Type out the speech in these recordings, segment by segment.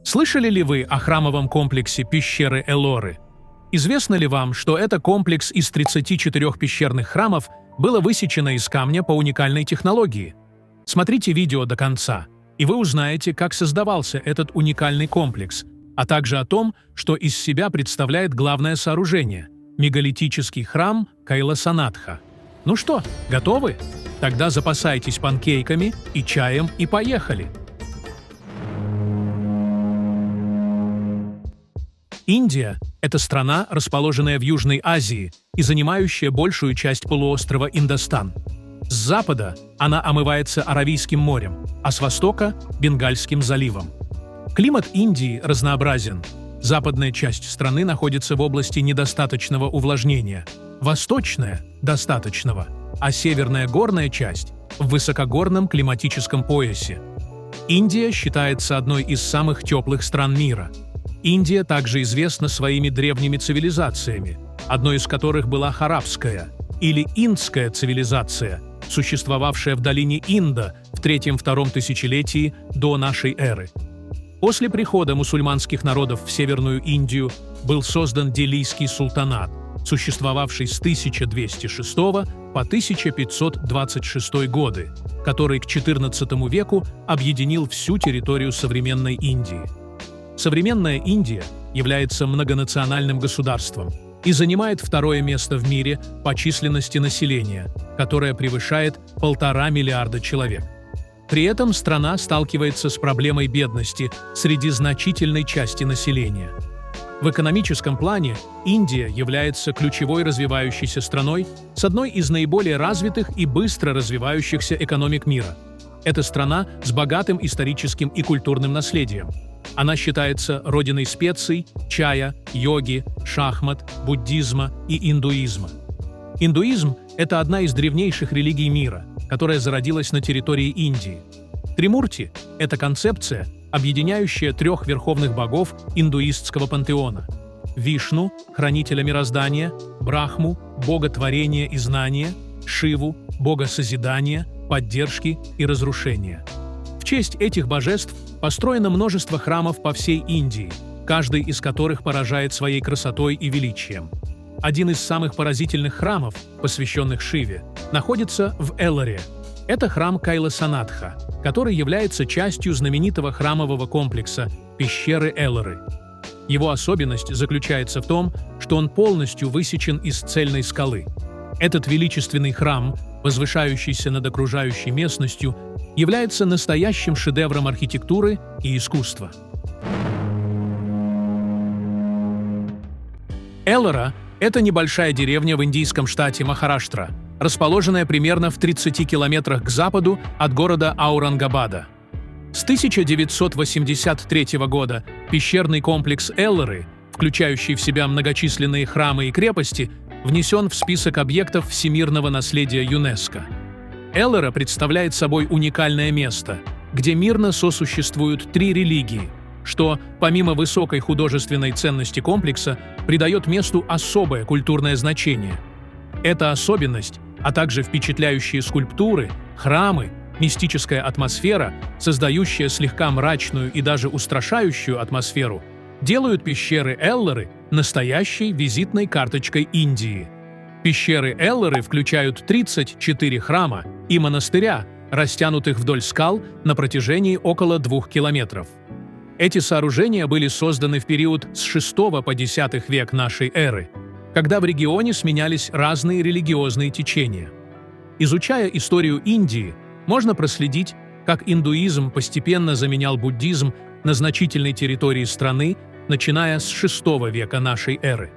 Слышали ли вы о храмовом комплексе пещеры Эллоры? Известно ли вам, что это комплекс из 34 пещерных храмов было высечено из камня по уникальной технологии? Смотрите видео до конца, и вы узнаете, как создавался этот уникальный комплекс, а также о том, что из себя представляет главное сооружение – мегалитический храм Кайласанатха. Ну что, готовы? Тогда запасайтесь панкейками и чаем и поехали! Индия – это страна, расположенная в Южной Азии и занимающая большую часть полуострова Индостан. С запада она омывается Аравийским морем, а с востока – Бенгальским заливом. Климат Индии разнообразен. Западная часть страны находится в области недостаточного увлажнения, восточная – достаточного, а северная горная часть – в высокогорном климатическом поясе. Индия считается одной из самых теплых стран мира. Индия также известна своими древними цивилизациями, одной из которых была Харапская или Индская цивилизация, существовавшая в долине Инда в 3-2 тысячелетии до нашей эры. После прихода мусульманских народов в Северную Индию был создан Делийский султанат, существовавший с 1206 по 1526 годы, который к XIV веку объединил всю территорию современной Индии. Современная Индия является многонациональным государством и занимает второе место в мире по численности населения, которое превышает 1,5 миллиарда человек. При этом страна сталкивается с проблемой бедности среди значительной части населения. В экономическом плане Индия является ключевой развивающейся страной с одной из наиболее развитых и быстро развивающихся экономик мира. Это страна с богатым историческим и культурным наследием. Она считается родиной специй, чая, йоги, шахмат, буддизма и индуизма. Индуизм – это одна из древнейших религий мира, которая зародилась на территории Индии. Тримурти – это концепция, объединяющая 3 верховных богов индуистского пантеона – Вишну – хранителя мироздания, Брахму – бога творения и знания, Шиву – бога созидания, поддержки и разрушения. В честь этих божеств построено множество храмов по всей Индии, каждый из которых поражает своей красотой и величием. Один из самых поразительных храмов, посвященных Шиве, находится в Эллоре. Это храм Кайласанатха, который является частью знаменитого храмового комплекса пещеры Эллоры. Его особенность заключается в том, что он полностью высечен из цельной скалы. Этот величественный храм, возвышающийся над окружающей местностью, является настоящим шедевром архитектуры и искусства. Эллора – это небольшая деревня в индийском штате Махараштра, расположенная примерно в 30 километрах к западу от города Аурангабада. С 1983 года пещерный комплекс Эллоры, включающий в себя многочисленные храмы и крепости, внесен в список объектов всемирного наследия ЮНЕСКО. Эллора представляет собой уникальное место, где мирно сосуществуют 3 религии, что, помимо высокой художественной ценности комплекса, придает месту особое культурное значение. Эта особенность, а также впечатляющие скульптуры, храмы, мистическая атмосфера, создающая слегка мрачную и даже устрашающую атмосферу, делают пещеры Эллоры настоящей визитной карточкой Индии. Пещеры Эллоры включают 34 храма и монастыря, растянутых вдоль скал на протяжении около 2 километров. Эти сооружения были созданы в период с 6 по 10 век нашей эры, когда в регионе сменялись разные религиозные течения. Изучая историю Индии, можно проследить, как индуизм постепенно заменял буддизм на значительной территории страны, начиная с 6 века нашей эры.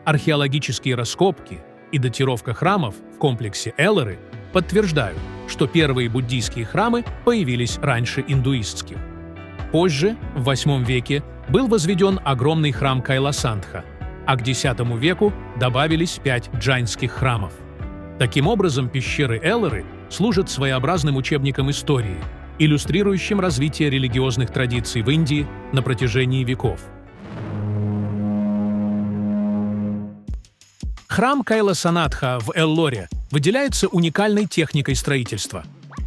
Археологические раскопки и датировка храмов в комплексе Эллоры подтверждают, что первые буддийские храмы появились раньше индуистских. Позже, в 8 веке, был возведен огромный храм Кайласантха, а к X веку добавились 5 джайнских храмов. Таким образом, пещеры Эллоры служат своеобразным учебником истории, иллюстрирующим развитие религиозных традиций в Индии на протяжении веков. Храм Кайласанатха в Эллоре выделяется уникальной техникой строительства.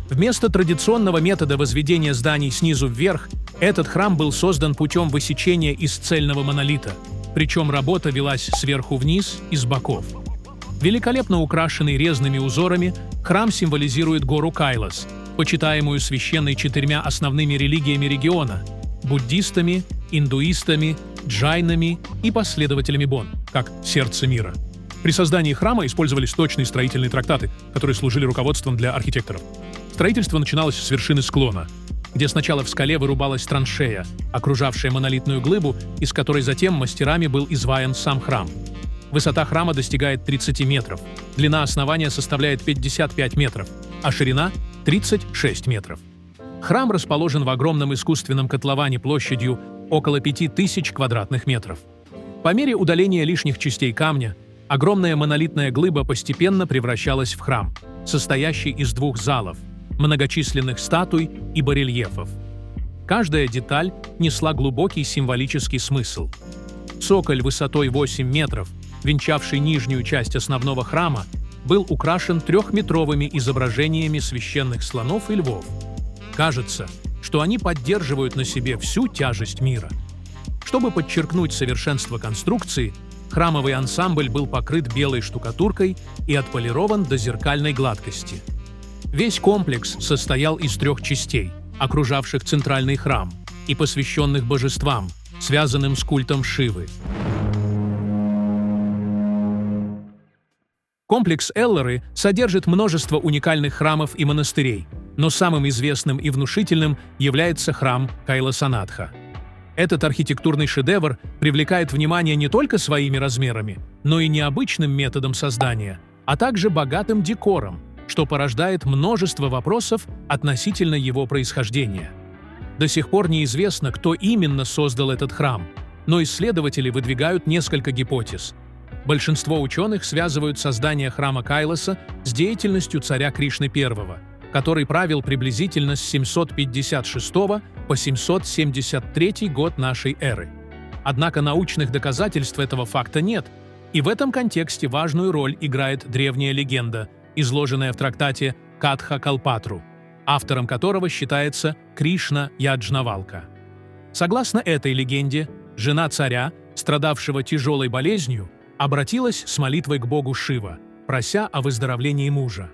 Вместо традиционного метода возведения зданий снизу вверх, Этот храм был создан путем высечения из цельного монолита, причем работа велась сверху вниз и с боков. Великолепно украшенный резными узорами, храм символизирует гору Кайлас, почитаемую священной 4 основными религиями региона – буддистами, индуистами, джайнами и последователями Бон, как сердце мира. При создании храма использовались точные строительные трактаты, которые служили руководством для архитекторов. Строительство начиналось с вершины склона, где сначала в скале вырубалась траншея, окружавшая монолитную глыбу, из которой затем мастерами был изваян сам храм. Высота храма достигает 30 метров, длина основания составляет 55 метров, а ширина – 36 метров. Храм расположен в огромном искусственном котловане площадью около 5000 квадратных метров. По мере удаления лишних частей камня, огромная монолитная глыба постепенно превращалась в храм, состоящий из 2 залов, многочисленных статуй и барельефов. Каждая деталь несла глубокий символический смысл. Цоколь высотой 8 метров, венчавший нижнюю часть основного храма, был украшен 3-метровыми изображениями священных слонов и львов. Кажется, что они поддерживают на себе всю тяжесть мира. Чтобы подчеркнуть совершенство конструкции, храмовый ансамбль был покрыт белой штукатуркой и отполирован до зеркальной гладкости. Весь комплекс состоял из 3 частей, окружавших центральный храм, и посвященных божествам, связанным с культом Шивы. Комплекс Эллоры содержит множество уникальных храмов и монастырей, но самым известным и внушительным является храм Кайласанатха. Этот архитектурный шедевр привлекает внимание не только своими размерами, но и необычным методом создания, а также богатым декором, что порождает множество вопросов относительно его происхождения. До сих пор неизвестно, кто именно создал этот храм, но исследователи выдвигают несколько гипотез. Большинство ученых связывают создание храма Кайласа с деятельностью царя Кришны I, который правил приблизительно с 756 по 773 год нашей эры. Однако научных доказательств этого факта нет, и в этом контексте важную роль играет древняя легенда, изложенная в трактате Катха Калпатру, автором которого считается Кришна Яджнавалка. Согласно этой легенде, жена царя, страдавшего тяжелой болезнью, обратилась с молитвой к богу Шива, прося о выздоровлении мужа.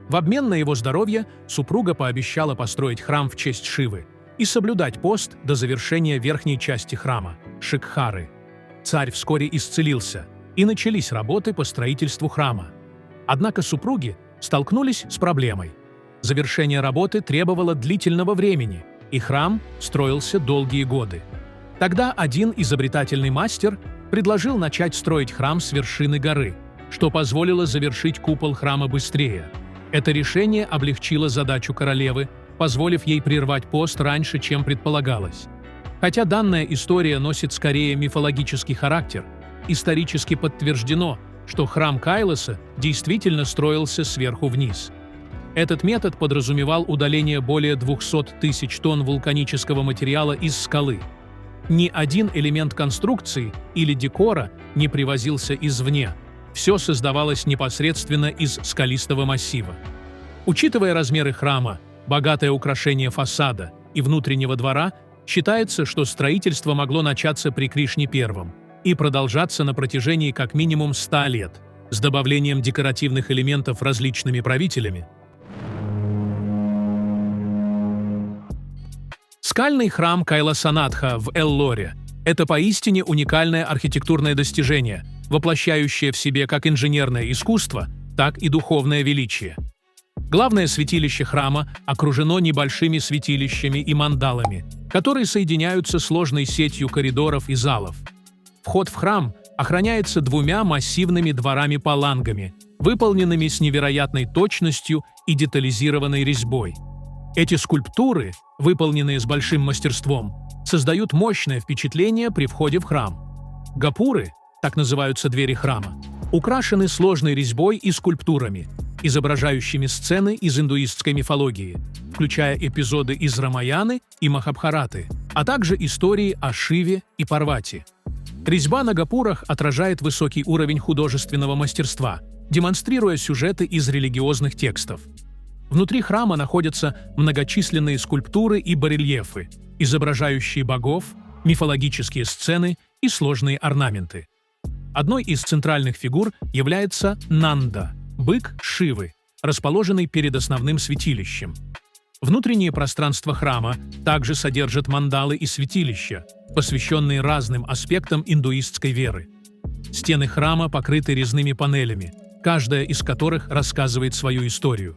В обмен на его здоровье супруга пообещала построить храм в честь Шивы и соблюдать пост до завершения верхней части храма – Шикхары. Царь вскоре исцелился, и начались работы по строительству храма. Однако супруги столкнулись с проблемой. Завершение работы требовало длительного времени, и храм строился долгие годы. Тогда один изобретательный мастер предложил начать строить храм с вершины горы, что позволило завершить купол храма быстрее. Это решение облегчило задачу королевы, позволив ей прервать пост раньше, чем предполагалось. Хотя данная история носит скорее мифологический характер, исторически подтверждено, что храм Кайласа действительно строился сверху вниз. Этот метод подразумевал удаление более 200 тысяч тонн вулканического материала из скалы. Ни один элемент конструкции или декора не привозился извне. Все создавалось непосредственно из скалистого массива. Учитывая размеры храма, богатое украшение фасада и внутреннего двора, считается, что строительство могло начаться при Кришне I и продолжаться на протяжении как минимум 100 лет, с добавлением декоративных элементов различными правителями. Скальный храм Кайласанатха в Эллоре – это поистине уникальное архитектурное достижение, воплощающее в себе как инженерное искусство, так и духовное величие. Главное святилище храма окружено небольшими святилищами и мандалами, которые соединяются сложной сетью коридоров и залов. Вход в храм охраняется 2 массивными дворами-палангами, выполненными с невероятной точностью и детализированной резьбой. Эти скульптуры, выполненные с большим мастерством, создают мощное впечатление при входе в храм. Гопуры, так называются двери храма, украшены сложной резьбой и скульптурами, изображающими сцены из индуистской мифологии, включая эпизоды из Рамаяны и Махабхараты, а также истории о Шиве и Парвати. Резьба на гопурах отражает высокий уровень художественного мастерства, демонстрируя сюжеты из религиозных текстов. Внутри храма находятся многочисленные скульптуры и барельефы, изображающие богов, мифологические сцены и сложные орнаменты. Одной из центральных фигур является Нанда – бык Шивы, расположенный перед основным святилищем. Внутреннее пространство храма также содержит мандалы и святилища, посвященные разным аспектам индуистской веры. Стены храма покрыты резными панелями, каждая из которых рассказывает свою историю.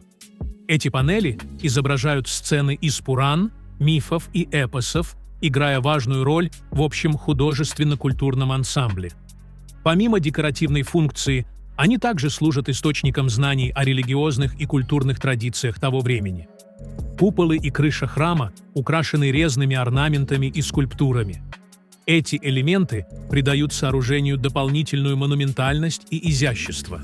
Эти панели изображают сцены из Пуран, мифов и эпосов, играя важную роль в общем художественно-культурном ансамбле. Помимо декоративной функции, они также служат источником знаний о религиозных и культурных традициях того времени. Куполы и крыша храма украшены резными орнаментами и скульптурами. Эти элементы придают сооружению дополнительную монументальность и изящество.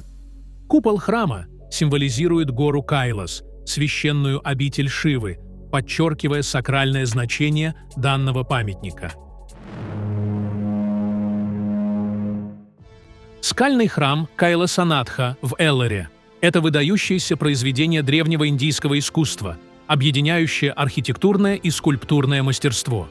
Купол храма символизирует гору Кайлас, священную обитель Шивы, подчеркивая сакральное значение данного памятника. Скальный храм Кайласанатха в Эллоре – это выдающееся произведение древнего индийского искусства, объединяющее архитектурное и скульптурное мастерство.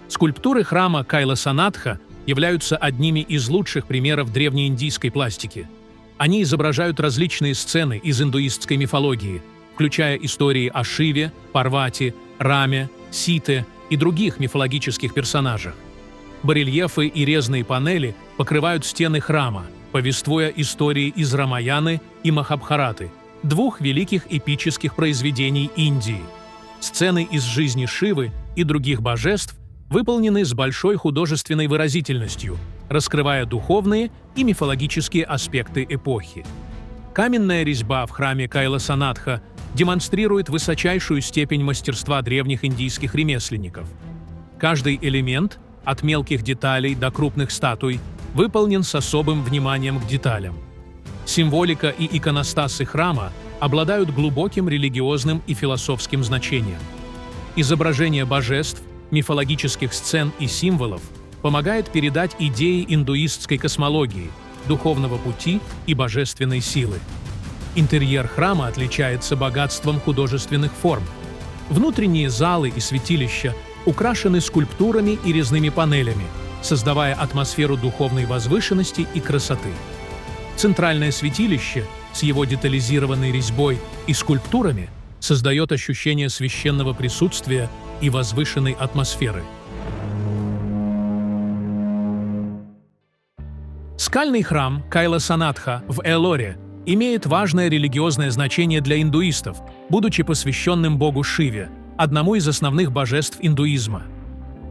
Скульптуры храма Кайласанатха являются одними из лучших примеров древнеиндийской пластики. Они изображают различные сцены из индуистской мифологии, включая истории о Шиве, Парвати, Раме, Сите и других мифологических персонажах. Барельефы и резные панели покрывают стены храма, повествуя истории из Рамаяны и Махабхараты, двух великих эпических произведений Индии. Сцены из жизни Шивы и других божеств выполнены с большой художественной выразительностью, раскрывая духовные и мифологические аспекты эпохи. Каменная резьба в храме Кайласанатха демонстрирует высочайшую степень мастерства древних индийских ремесленников. Каждый элемент, от мелких деталей до крупных статуй, выполнен с особым вниманием к деталям. Символика и иконостасы храма обладают глубоким религиозным и философским значением. Изображение божеств, мифологических сцен и символов помогает передать идеи индуистской космологии, духовного пути и божественной силы. Интерьер храма отличается богатством художественных форм. Внутренние залы и святилища украшены скульптурами и резными панелями, создавая атмосферу духовной возвышенности и красоты. Центральное святилище с его детализированной резьбой и скульптурами создает ощущение священного присутствия и возвышенной атмосферы. Скальный храм Кайласанатха в Эллоре имеет важное религиозное значение для индуистов, будучи посвященным богу Шиве, одному из основных божеств индуизма.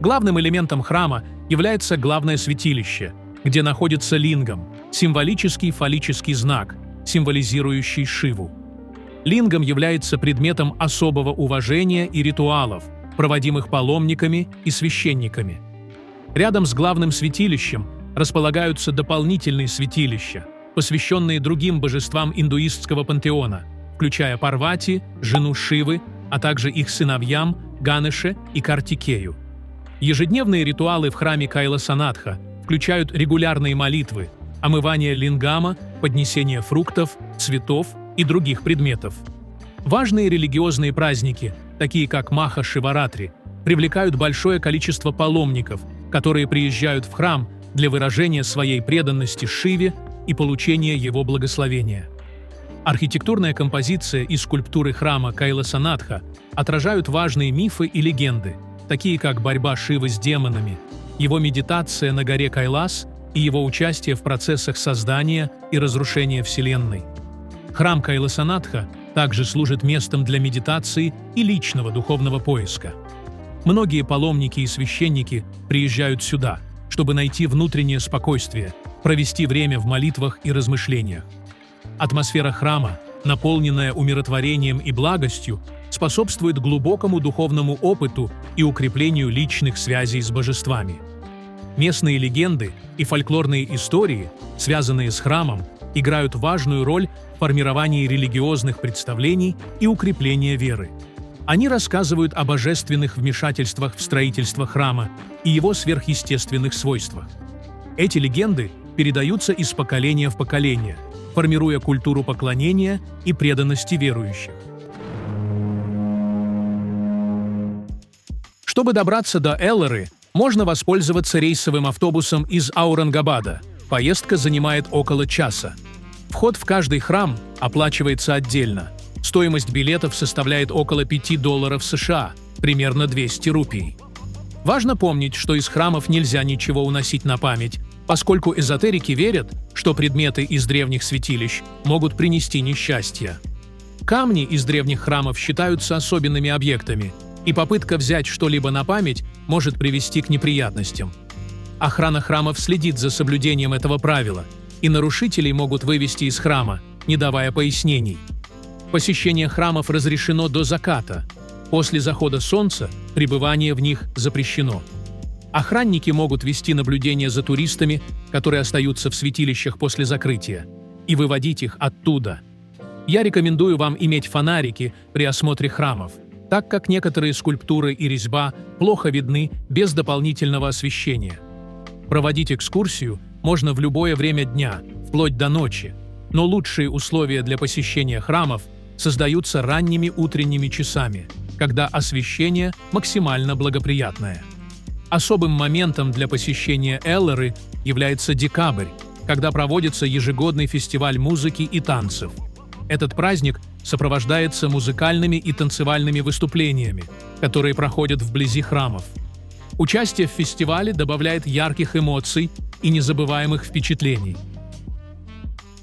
Главным элементом храма является главное святилище, где находится лингам, символический фаллический знак, символизирующий Шиву. Лингам является предметом особого уважения и ритуалов, проводимых паломниками и священниками. Рядом с главным святилищем располагаются дополнительные святилища, посвященные другим божествам индуистского пантеона, включая Парвати, жену Шивы, а также их сыновьям Ганеше и Картикею. Ежедневные ритуалы в храме Кайласанатха включают регулярные молитвы, омывание лингама, поднесение фруктов, цветов и других предметов. Важные религиозные праздники, такие как Маха-Шиваратри, привлекают большое количество паломников, которые приезжают в храм для выражения своей преданности Шиве и получения его благословения. Архитектурная композиция и скульптуры храма Кайласанатха отражают важные мифы и легенды, такие как борьба Шивы с демонами, его медитация на горе Кайлас и его участие в процессах создания и разрушения Вселенной. Храм Кайласанатха также служит местом для медитации и личного духовного поиска. Многие паломники и священники приезжают сюда, чтобы найти внутреннее спокойствие, провести время в молитвах и размышлениях. Атмосфера храма, наполненная умиротворением и благостью, способствует глубокому духовному опыту и укреплению личных связей с божествами. Местные легенды и фольклорные истории, связанные с храмом, играют важную роль в формировании религиозных представлений и укреплении веры. Они рассказывают о божественных вмешательствах в строительство храма и его сверхъестественных свойствах. Эти легенды передаются из поколения в поколение, формируя культуру поклонения и преданности верующих. Чтобы добраться до Эллоры, можно воспользоваться рейсовым автобусом из Аурангабада. Поездка занимает около часа. Вход в каждый храм оплачивается отдельно. Стоимость билетов составляет около $5 США, примерно 200 рупий. Важно помнить, что из храмов нельзя ничего уносить на память, поскольку эзотерики верят, что предметы из древних святилищ могут принести несчастье. Камни из древних храмов считаются особенными объектами, и попытка взять что-либо на память может привести к неприятностям. Охрана храмов следит за соблюдением этого правила, и нарушителей могут вывести из храма, не давая пояснений. Посещение храмов разрешено до заката. После захода солнца пребывание в них запрещено. Охранники могут вести наблюдение за туристами, которые остаются в святилищах после закрытия, и выводить их оттуда. Я рекомендую вам иметь фонарики при осмотре храмов, так как некоторые скульптуры и резьба плохо видны без дополнительного освещения. Проводить экскурсию можно в любое время дня, вплоть до ночи, но лучшие условия для посещения храмов создаются ранними утренними часами, когда освещение максимально благоприятное. Особым моментом для посещения Эллоры является декабрь, когда проводится ежегодный фестиваль музыки и танцев. Этот праздник сопровождается музыкальными и танцевальными выступлениями, которые проходят вблизи храмов. Участие в фестивале добавляет ярких эмоций и незабываемых впечатлений.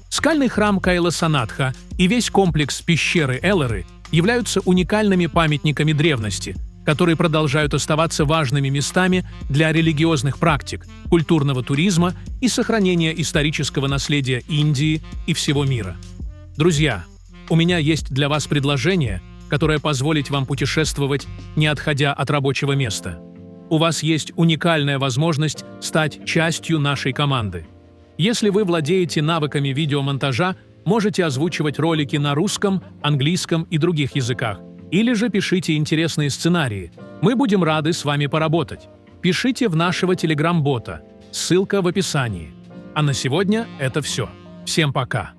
Скальный храм Кайла-Санатха и весь комплекс пещеры Эллоры являются уникальными памятниками древности, которые продолжают оставаться важными местами для религиозных практик, культурного туризма и сохранения исторического наследия Индии и всего мира. Друзья, у меня есть для вас предложение, которое позволит вам путешествовать, не отходя от рабочего места. У вас есть уникальная возможность стать частью нашей команды. Если вы владеете навыками видеомонтажа, можете озвучивать ролики на русском, английском и других языках, или же пишите интересные сценарии. Мы будем рады с вами поработать. Пишите в нашего телеграм-бота, ссылка в описании. А на сегодня это все. Всем пока!